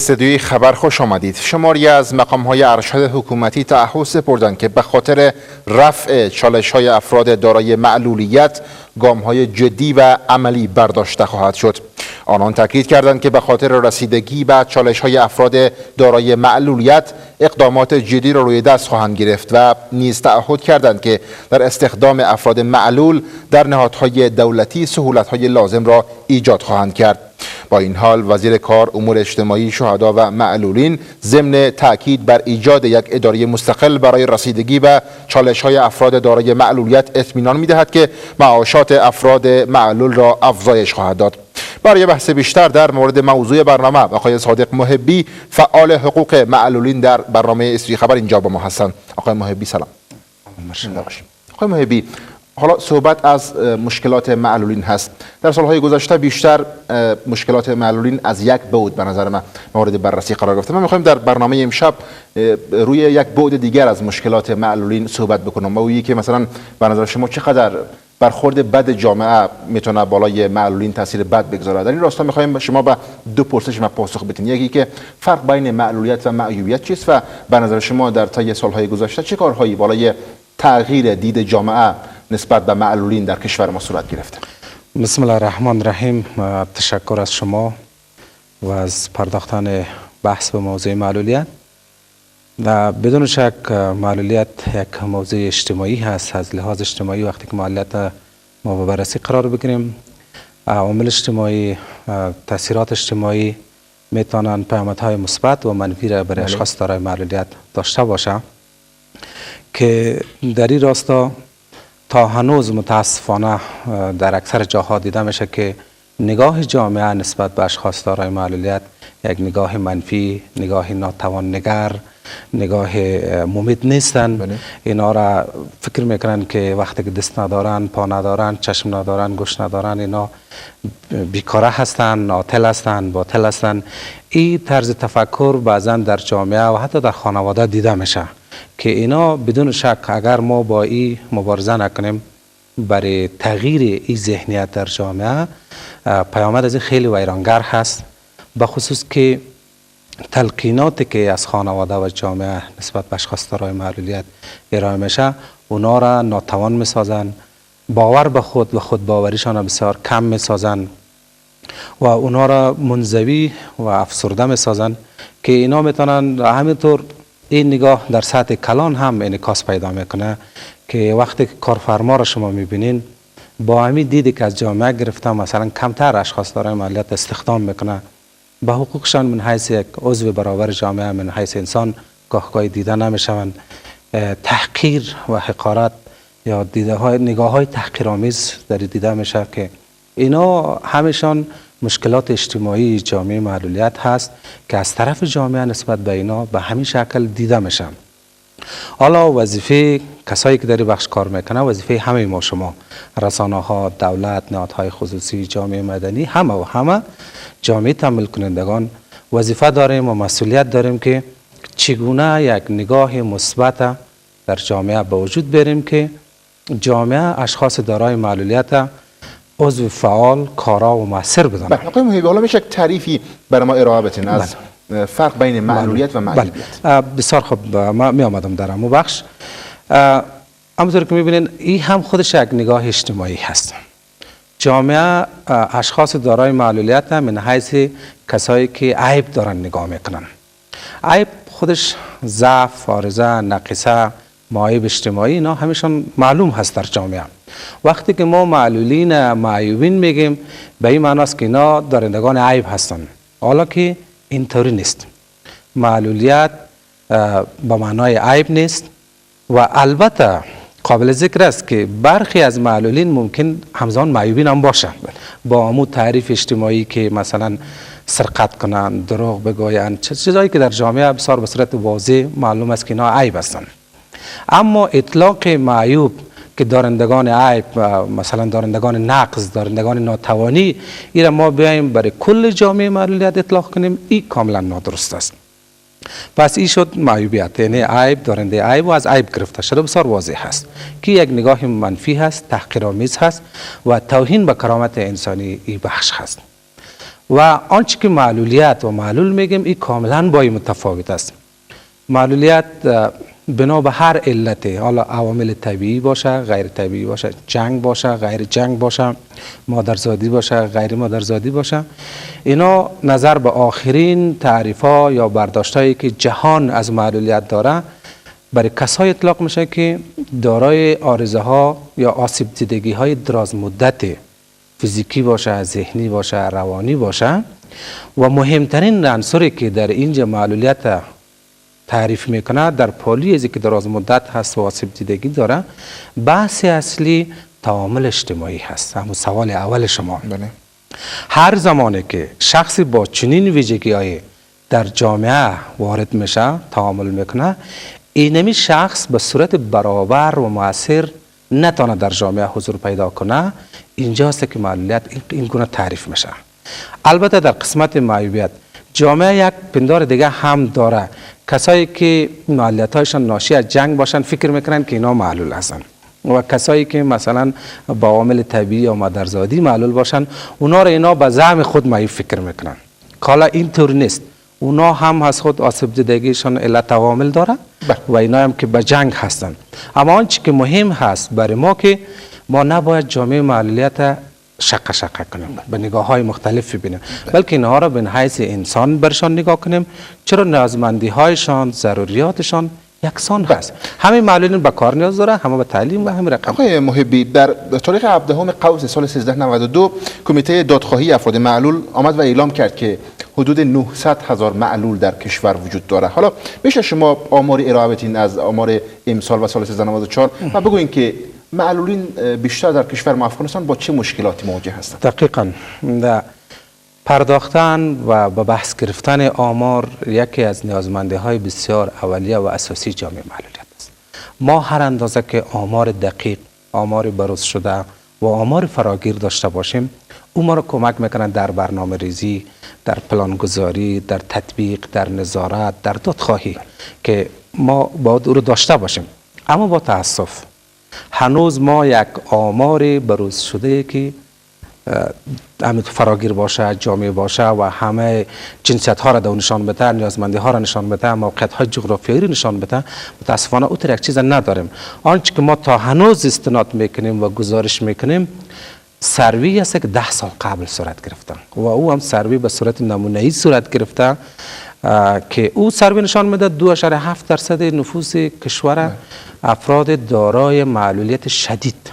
استدیوی خبر خوش آمدید. شماری از مقام‌های ارشد حکومتی تعهد سپردند که به خاطر رفع چالش‌های افراد دارای معلولیت گام‌های جدی و عملی برداشته خواهد شد. آنان تاکید کردند که به خاطر رسیدگی به چالش‌های افراد دارای معلولیت اقدامات جدی را روی دست خواهند گرفت و نیز تعهد کردند که در استخدام افراد معلول در نهادهای دولتی سهولت‌های لازم را ایجاد خواهند کرد. با این حال وزیر کار، امور اجتماعی، شهدا و معلولین ضمن تاکید بر ایجاد یک اداره مستقل برای رسیدگی به چالش‌های افراد دارای معلولیت اطمینان می‌دهد که معاشات افراد معلول را افزایش خواهد داد. برای بحث بیشتر در مورد موضوع برنامه آقای صادق محبی، فعال حقوق معلولین در برنامه استدیوی خبر اینجا با ما هستند. آقای محبی سلام. آقای محبی، حالا صحبت از مشکلات معلولین هست. در سالهای گذشته بیشتر مشکلات معلولین از یک بعد به نظر من مورد بررسی قرار گرفته. ما می‌خوایم در برنامه امشب روی یک بعد دیگر از مشکلات معلولین صحبت بکنم. و که مثلا به نظر شما چقدر برخورد بد جامعه میتونه بالای معلولین تاثیر بد بگذاره؟ در این راستا می‌خوایم شما به دو پرسش ما پاسخ بدین. یکی که فرق بین معلولیت و معیوبیت چیست و به نظر شما در طی سالهای گذشته چه کارهایی بالای تغییر دید جامعه نسبت به معلولین در کشور ما صورت گرفته؟ بسم الله الرحمن الرحیم. تشکر از شما و از پرداختن بحث به موضوع معلولیت. بدون شک معلولیت یک موضوع اجتماعی هست. از لحاظ اجتماعی وقتی که معلولیت ما به بررسی قرار بگیریم، عوامل اجتماعی، تاثیرات اجتماعی میتونن پیامدهای مثبت و منفی را برای اشخاص دارای معلولیت داشته باشه که در این راستا تا هنوز متاسفانه در اکثر جاها دیده میشه که نگاه جامعه نسبت به اشخاص دارای معلولیت یک نگاه منفی، نگاه ناتوانگر، نگاه ممید نیستن. اینا را فکر میکنن که وقتی که دست ندارن، پا ندارن، چشم ندارن، گوش ندارن، اینا بیکاره هستن، عاطل هستن، باطل هستن. این طرز تفکر بعضا در جامعه و حتی در خانواده دیده میشه که اینا بدون شک اگر ما با این مبارزه نکنیم برای تغییر این ذهنیت در جامعه، پیامد از این خیلی ویرانگر هست. به خصوص که تلقیناتی که از خانواده و جامعه نسبت به اشخاص دارای معلولیت ارائه میشه، اونا را ناتوان میسازن، باور به خود و خودباوریشان را بسیار کم میسازن و اونا را منزوی و افسرده میسازن که اینا میتونن همینطور این نگاه در سطح کلان هم انعکاس پیدا میکنه که وقتی که کارفرما را شما میبینین با همین دیدی که از جامعه گرفته مثلا کمتر اشخاص دارای معلولیت استخدام میکنه، به حقوقشان من حیث یک عضو برابر جامعه، من حیث انسان گاهگاهی دیده نمیشوند. تحقیر و حقارت یا نگاه های تحقیرآمیز در دیده میشه که اینا همیشان مشکلات اجتماعی جامعه معلولیت هست که از طرف جامعه نسبت به اینا به همین شکل دیده میشه. حالا وظیفه کسایی که در بخش کار میکنه، وظیفه همه ما شما، رسانه ها، دولت، نهادهای خصوصی، جامعه مدنی، همه جامعه تحمل کنندگان وظیفه داریم و مسئولیت داریم که چگونه یک نگاه مثبت در جامعه به وجود بیاریم که جامعه اشخاص دارای معلولیت عضو فعال، کارا و مؤثر بدانه. آقای محبی، حالا میشه یک تعریفی برای ما ارائه بدین از فرق بین معلولیت و معیوبیت؟ بسیار خوب، ما می آمدم در همون بخش. همونطور که میبینین این هم خودش یک نگاه اجتماعی هست. جامعه اشخاص دارای معلولیت من حیث کسایی که عیب دارن نگاه میکنن. عیب خودش ضعف، عارضه، نقیصه، معایب اجتماعی، اینا همیشون معلوم هست در جامعه. وقتی که ما معلولین، معیوبین میگیم به این معنی است که اینا دارندگان عیب هستند، حالا که اینطوری نیست. معلولیت به معنای عیب نیست و البته قابل ذکر است که برخی از معلولین ممکن همزمان معیوبین هم باشند با همون تعریف اجتماعی که مثلا سرقت کنند، دروغ بگویند، چیزایی که در جامعه بسیار به صورت واضح معلوم است که اینا عیب هستند. اما اطلاق معیوب که دارندگان عیب، مثلا دارندگان نقص، دارندگان ناتوانی، این را ما بیاییم برای کل جامعه معلولیت اطلاق کنیم، این کاملا نادرست است. پس این شد معیوبیت، یعنی عیب، دارنده عیب و از عیب گرفته شده، بسیار واضح هست که یک نگاه منفی هست، تحقیرآمیز هست و توهین به کرامت انسانی این بخش هست. و آنچه که معلولیت و معلول میگیم این کاملا با این متفاوت است. معلولیت بنا به هر علته، حالا عوامل طبیعی باشه، غیر طبیعی باشه، جنگ باشه، غیر جنگ باشه، مادرزادی باشه، غیر مادرزادی باشه، اینا نظر به آخرین تعریف ها یا برداشت هایی که جهان از معلولیت داره برای کسای اطلاق میشه که دارای عارضه ها یا آسیب دیدگی های دراز مدت فیزیکی باشه، ذهنی باشه، روانی باشه. و مهمترین عنصری که در اینجا معلولیت تعریف میکنه در پالیزی که دراز مدت هست و آسیب دیدگی داره، بحث اصلی تعامل اجتماعی هست. همون سوال اول شما. بله. هر زمانی که شخصی با چنین ویژگی‌های در جامعه وارد میشه، تعامل میکنه، اینمی شخص به صورت برابر و مؤثر نتونه در جامعه حضور پیدا کنه. اینجاست که معلولیت این گونه تعریف میشه. البته در قسمت معیوبیت جامعه یک پندار دیگه هم داره. کسایی که معلولیت هایشان ناشی از جنگ باشن فکر میکنن که اینا معلول هستن، و کسایی که مثلا با عوامل طبیعی یا مادرزادی معلول باشن اونا را اینا به زعم خود معیوب فکر میکنن. حالا اینطور نیست، اونا هم از خود آسیب دیدگیشان علت عوامل داره و اینا هم که به جنگ هستن. اما آنچه که مهم هست برای ما که ما نباید جامعه معلولیت شق کنیم، به نگاه های مختلف ببینیم، بلکه اینها را به حیث انسان برشان نگاه کنیم. چرا نیازمندی هایشان، ضروریاتشان یکسان هست. همه معلولین به کار نیاز داره، همه به تعلیم و همه رقم. آقای محبی، در تاریخ 17 قوس سال 1392 کمیته دادخواهی افراد معلول آمد و اعلام کرد که حدود 900,000 معلول در کشور وجود داره. حالا میشه شما آماری ارائه بدین از آمار امسال و سال 1394 و بگوین که معلولین بیشتر در کشور ما افغانستان با چه مشکلاتی مواجه هستند؟ دقیقاً پرداختن و به بحث گرفتن آمار یکی از نیازمندی های بسیار اولیه و اساسی جامعه معلولیت است. ما هر اندازه که آمار دقیق، آمار بروز شده و آمار فراگیر داشته باشیم، او ما را کمک میکنند در برنامه ریزی، در پلانگذاری، در تطبیق، در نظارت، در دادخواهی که ما باید او رو داشته باشیم. اما با تاسف هنوز ما یک آمار بروز شده که همه فراگیر باشه، جامع باشه و همه جنسیت ها را دو نشان بده، نیازمندی ها را نشان بده، موقعیت های جغرافیایی را نشان بده، متاسفانه اوتر یک چیز نداریم. آنچه که ما تا هنوز استناد میکنیم و گزارش میکنیم سروی است که 10 سال قبل صورت گرفته و او هم سروی به صورت نمونه‌ای صورت گرفته که او سروی نشان میده 2.7% نفوس کشور افراد دارای معلولیت شدید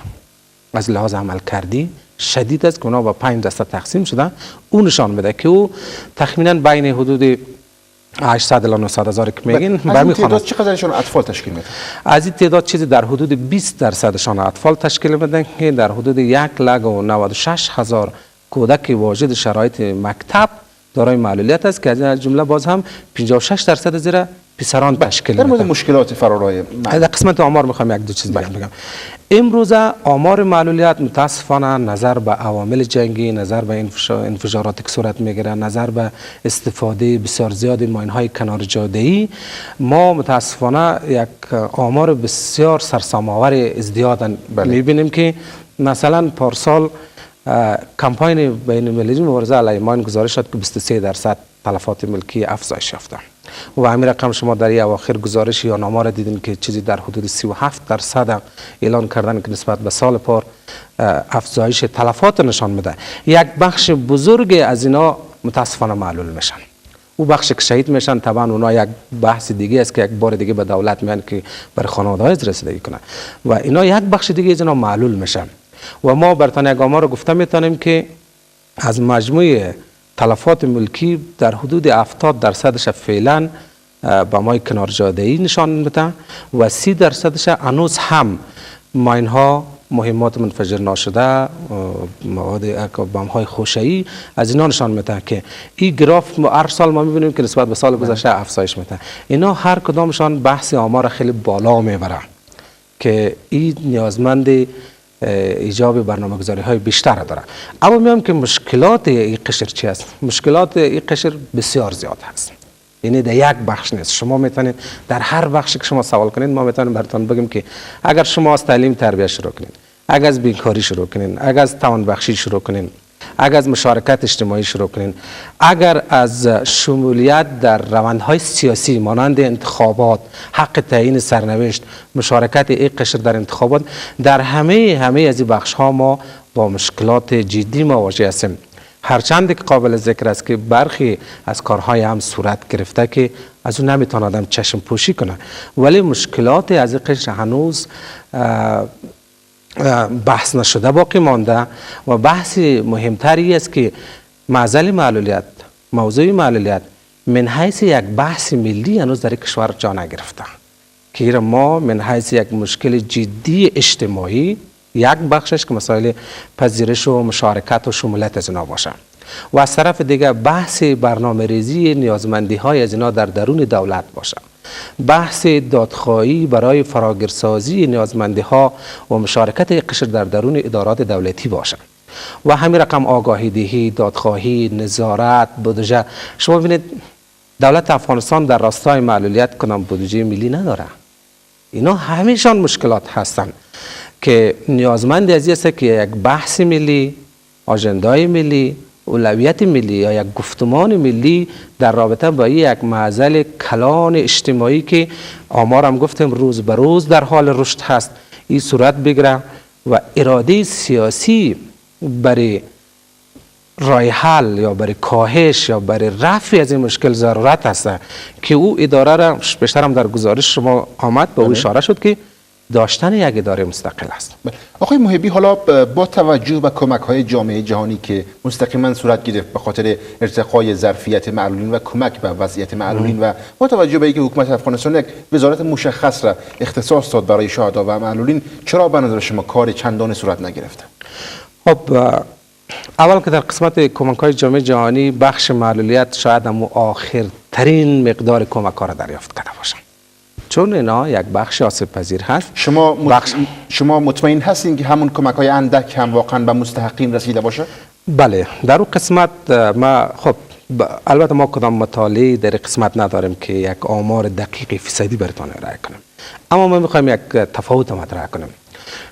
از لحاظ عمل کردی شدید است که اونا با 5 دسته تقسیم شدن. او نشان میده که او تخمینا بین حدود 800 الی 900 هزار که میگین برمی تعداد چقدرشون اطفال تشکیل میدن؟ از این تعداد چیزی در حدود 20% اطفال تشکیل میدن که در حدود 1,96,000 کودک واجد شرایط مکتب دارای معلولیت است که از جمله باز هم 56% زیر پسران تشکیل میدن. در مورد مشکلات فرارای در قسمت آمار میخوام یک دو چیز بگم. امروز آمار معلولیت متاسفانه نظر به عوامل جنگی، نظر به انفجاراتی که صورت میگیره، نظر به استفاده بسیار زیاد ماین‌های کنار جاده‌ای، ما متاسفانه یک آمار بسیار سرسام‌آور ازدیاد میبینیم که مثلا پارسال کمپاین بین‌المللی مبارزه علیه ماین گزارش شد که 23% تلفات ملکی افزایش یافته و همین رقم شما در اواخر گزارش یا نامه را دیدین که چیزی در حدود 37% اعلان کردن که نسبت به سال پار افزایش تلفات نشان میده. یک بخش بزرگ از اینا متاسفانه معلول میشن. او بخش که شهید میشن طبعا اونا یک بحث دیگه است که یک بار دیگه به دولت میان که برای خانواده های رسیدگی کنن و اینا یک بخش دیگه از اینا معلول میشن و ما برتان یک آمار رو گفته میتونیم که از مجموع تلفات ملکی در حدود 70% فعلا با مای کنار جاده‌ای نشان میده و 30% هنوز هم ماین ها، مهمات منفجر ناشده، مواد بم های خوشه‌ای از اینا نشان میده که این گراف هر سال ما میبینیم که نسبت به سال گذشته افزایش میده. اینا هر کدامشان بحث آمار خیلی بالا میبره که این نیازمند ایجاب برنامه‌گذاری های بیشتر داره. اما میگم که مشکلات این قشر چی است؟ مشکلات این قشر بسیار زیاد هست. یعنی در یک بخش نیست. شما میتونید در هر بخشی که شما سوال کنید ما میتونیم براتون بگیم که اگر شما از تعلیم تربیت شروع کنید، اگر از بیکاری شروع کنید، اگر از توان بخشی شروع کنید، اگر از مشارکت اجتماعی شروع کنین، اگر از شمولیت در روندهای سیاسی مانند انتخابات، حق تعیین سرنوشت، مشارکت یک قشر در انتخابات، در همه از این بخش ها ما با مشکلات جدی مواجه هستیم. هرچند که قابل ذکر است که برخی از کارهای هم صورت گرفته که از اون نمیتونه آدم چشم پوشی کنه، ولی مشکلات از این قشر هنوز بحث نشده باقی مانده و بحث مهمتری است که موضوع معلولیت من حیث یک بحث ملی هنوز در کشور جا نگرفته، که ما من حیث یک مشکل جدی اجتماعی یک بخشش که مسائل پذیرش و مشارکت و شمولیت از اینا باشه و از طرف دیگه بحث برنامه ریزی نیازمندی های از اینا در درون دولت باشه، بحث دادخواهی برای فراگیرسازی نیازمندی ها و مشارکت قشر در درون ادارات دولتی باشه و همین رقم آگاهی دهی، دادخواهی، نظارت، بودجه. شما ببینید دولت افغانستان در راستای معلولیت کدام بودجه ملی نداره. اینا همیشان مشکلات هستند که نیازمند از است که یک بحث ملی، آژندای ملی، اولویت ملی یا یک گفتمان ملی در رابطه با یک معضل کلان اجتماعی که آمار هم گفتیم روز به روز در حال رشد هست، این صورت بگیره و اراده سیاسی برای رای حل یا برای کاهش یا برای رفع از این مشکل ضرورت هست که او اداره را بیشتر هم در گزارش شما آمد به او اشاره شد که داشتن یک اداره مستقل است. آقای محبی، حالا با توجه به کمک‌های جامعه جهانی که مستقیما صورت گرفت به خاطر ارتقای ظرفیت معلولین و کمک به وضعیت معلولین و با توجه به اینکه حکومت افغانستان یک وزارت مشخص را اختصاص داد برای شهدا و معلولین، چرا به نظر شما کار چندان صورت نگرفته؟ خب اول که در قسمت کمک‌های جامعه جهانی بخش معلولیت شاید هم آخرترین مقدار کمک‌ها را دریافت کرده باشند، چون اینا یک بخش آسیب پذیر هست. شما مطمئن هستین که همون کمک‌های اندک هم واقعا به مستحقین رسیده باشه؟ بله، در اون قسمت ما البته ما کدام مطالعه در قسمت نداریم که یک آمار دقیق فیصدی براتون ارائه کنیم، اما ما می‌خوایم یک تفاوت مطرح کنیم.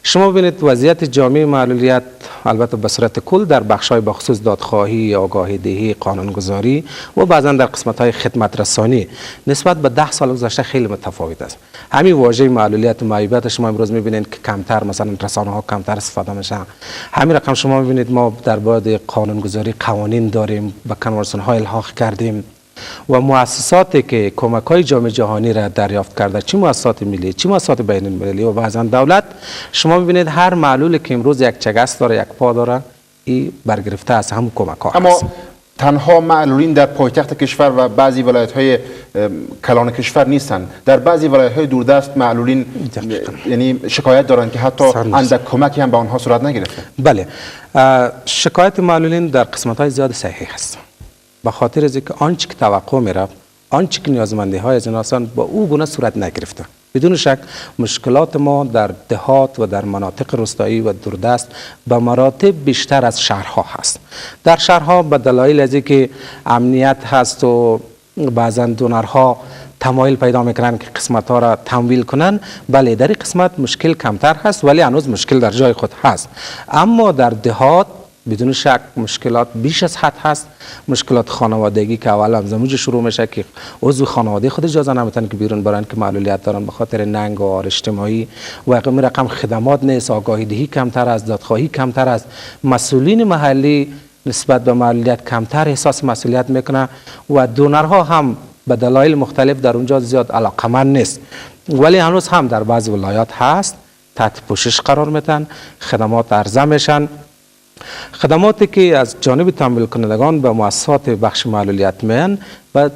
شما ببینید وضعیت جامعه معلولیت البته به صورت کل در بخش‌های بخصوص دادخواهی، آگاهی دهی، قانونگذاری و بعضا در قسمت‌های خدمت رسانی نسبت به 10 سال گذشته خیلی متفاوت است. همین واژه معلولیت و معیوبیت شما امروز می‌بینید که کمتر مثلا رسانه‌ها کمتر استفاده میشه. همین رقم شما می‌بینید ما در بعد قانونگذاری قوانین داریم، به کنوانسیون‌ها الحاق کردیم و مؤسساتی که کمک‌های جامعه جهانی را دریافت کرده، چه مؤسسات ملی، چه مؤسسات بین المللی و بعضا دولت، شما ببینید هر معلولی که امروز یک چگست داره، یک پا داره، این برگرفته از همون کمک‌ها هست. اما تنها معلولین در پایتخت کشور و بعضی ولایت‌های کلان کشور نیستند. در بعضی ولایت‌های دوردست معلولین یعنی شکایت دارند که حتی اندک کمکی هم به آنها صورت نگرفته. بله، شکایت معلولین در قسمت‌های زیاد صحیح است، به خاطر از اینکه آنچه که توقع می‌رفت، آنچه که نیازمندی‌های از اینها با او گونه صورت نگرفته. بدون شک مشکلات ما در دهات و در مناطق روستایی و دوردست به مراتب بیشتر از شهرها هست. در شهرها به دلایل از اینکه امنیت هست و بعضا دونرها تمایل پیدا میکنن که قسمت‌ها را تمویل کنن، بله در این قسمت مشکل کمتر هست، ولی هنوز مشکل در جای خود هست. اما در دهات بدون شک مشکلات بیش از حد هست. مشکلات خانوادگی که اول از زموج شروع میشه که عضو خانواده خود اجازه نمیتن که بیرون برن که معلولیت دارن به خاطر ننگ و آر اجتماعی و رقم خدمات نیست، آگاهی دهی کمتر است، دادخواهی کمتر است، مسئولین محلی نسبت به معلولیت کمتر احساس مسئولیت میکنه و دونرها هم به دلایل مختلف در اونجا زیاد علاقمند نیست، ولی هنوز هم در بعض ولایات هست تحت پوشش قرار میتن، خدمات عرضه میشن. خدماتی که از جانب تمویل کنندگان به مؤسسات بخش معلولیت میان و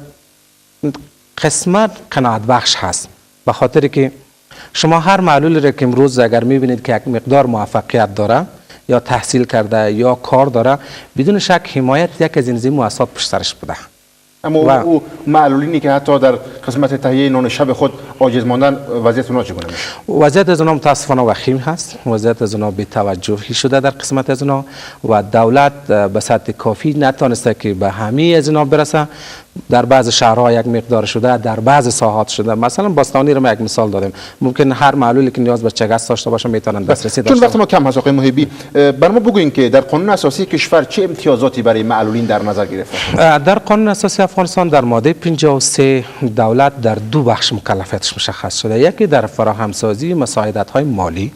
قسمت قناعت بخش هست، به خاطر که شما هر معلولی را که امروز اگر میبینید که یک مقدار موفقیت داره یا تحصیل کرده یا کار داره، بدون شک حمایت یک از این مؤسسات پشت سرش بوده. اما او معلولینی که حتی در قسمت تهیه نان شب خود عاجز ماندن، وضعیت اونها چگونه میشه؟ وضعیت از اونها متاسفانه وخیم هست، وضعیت از اونها بی‌توجهی شده در قسمت از اونها و دولت به سطح کافی نتونسته که به همه از اونها برسه در بعض شهرها یک مقدار شده، در بعض ساحات شده. مثلا باستانی رو ما یک مثال دادیم، ممکن هر معلولی که نیاز به چگس داشته باشه میتونن دسترسی داشته. چون وقت ما کم هست آقای محبی، بر ما بگوین که در قانون اساسی کشور چه امتیازاتی برای معلولین در نظر گرفته؟ در قانون اساسی افغانستان در ماده 53 دولت در دو بخش مکلفیتش مشخص شده، یکی در فراهمسازی مساعدت‌های مالی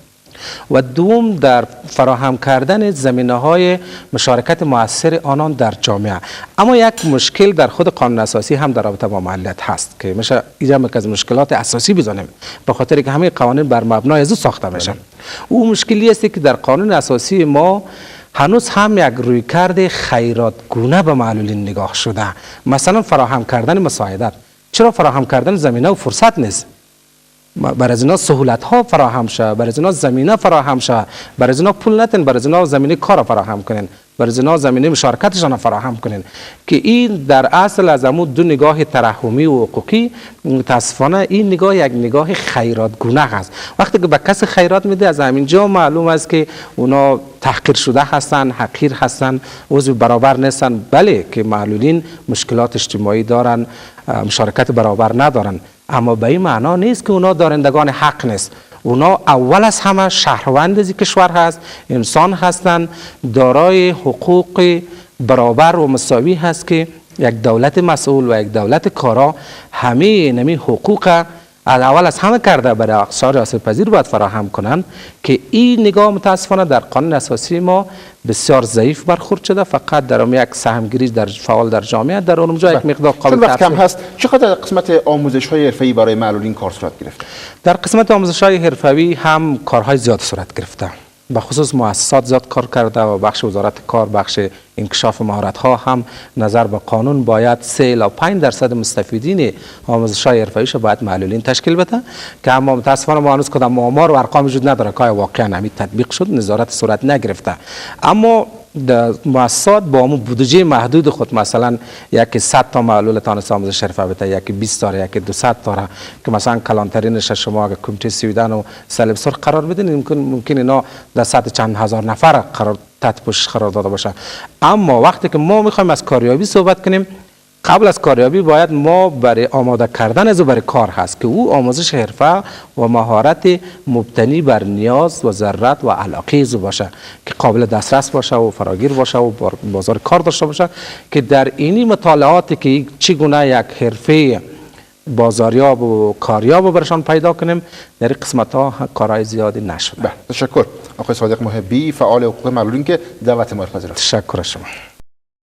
و دوم در فراهم کردن زمینه‌های مشارکت مؤثر آنان در جامعه. اما یک مشکل در خود قانون اساسی هم در رابطه با معلولیت هست که میشه اینجا از مشکلات اساسی بزنیم، به خاطر که همه قوانین بر مبنای از ساخته میشن. او مشکلی است که در قانون اساسی ما هنوز هم یک رویکرد خیراتگونه به معلولین نگاه شده. مثلا فراهم کردن مساعدت، چرا فراهم کردن زمینه و فرصت نیست؟ برای از اینا سهولت ها فراهم شه، برای از اینا زمینه فراهم شه، برای از اینا پول نتن، برای از اینا زمینه کار فراهم کنین، برای از اینا زمینه مشارکتشان فراهم کنین. که این در اصل از همون دو نگاه ترحمی و حقوقی، متاسفانه این نگاه یک نگاه خیراتگونه است. وقتی که به کس خیرات میده از همینجا معلوم است که اونا تحقیر شده هستن، حقیر هستن، عضو برابر نیستن. بله که معلولین مشکلات اجتماعی دارن، مشارکت برابر ندارن، اما به این معنا نیست که اونا دارندگان حق نیست. اونا اول از همه شهروند از کشور هست، انسان هستند، دارای حقوق برابر و مساوی هست که یک دولت مسئول و یک دولت کارا همه نمی حقوق از اول از همه کرده برای اقشار آسیب پذیر باید فراهم کنند. که این نگاه متاسفانه در قانون اساسی ما بسیار ضعیف برخورد شده، فقط در اون یک سهمگیری در فعال در جامعه در اونجا یک مقدار قابل وقت کم هست. چقدر قسمت آموزش‌های حرفه‌ای برای معلولین کار صورت گرفته؟ در قسمت آموزش‌های حرفه‌ای هم کارهای زیاد صورت گرفته، به خصوص مؤسسات زیاد کار کرده و بخش وزارت کار، بخش انکشاف مهارت‌ها هم نظر به قانون باید 3 الی 5% مستفیدین آموزش‌های حرفه‌ایش باید معلولین تشکیل بده. که اما متاسفانه ما هنوز کدام آمار و ارقام وجود نداره که واقعا همین تطبیق شد، نظارت صورت نگرفته. اما مؤسسات با همون بودجه محدود خود، مثلا یکی 100 تا معلول تانست آموزش حرفه بده، یکی 20 تا، یکی 200 تا، که مثلا کلانترینش شما اگه کمیته سویدن و صلیب سرخ قرار بدین، ممکن اینا در سطح چند هزار نفر قرار تحت پوشش قرار داده باشه. اما وقتی که ما میخوایم از کاریابی صحبت کنیم، قبل از کاریابی باید ما برای آماده کردن از برای کار هست که او آموزش حرفه و مهارت مبتنی بر نیاز و ضرورت و علاقه زو باشه، که قابل دسترس باشه و فراگیر باشه و بازار کار داشته باشه. که در اینی مطالعاتی که چگونه یک حرفه بازاریاب و کاریاب برشان پیدا کنیم، در قسمت ها کارهای زیادی نشده. تشکر آقای صادق محبی، فعال حقوق معلولین که دعوت ما را پذیرفتید. تشکر شما.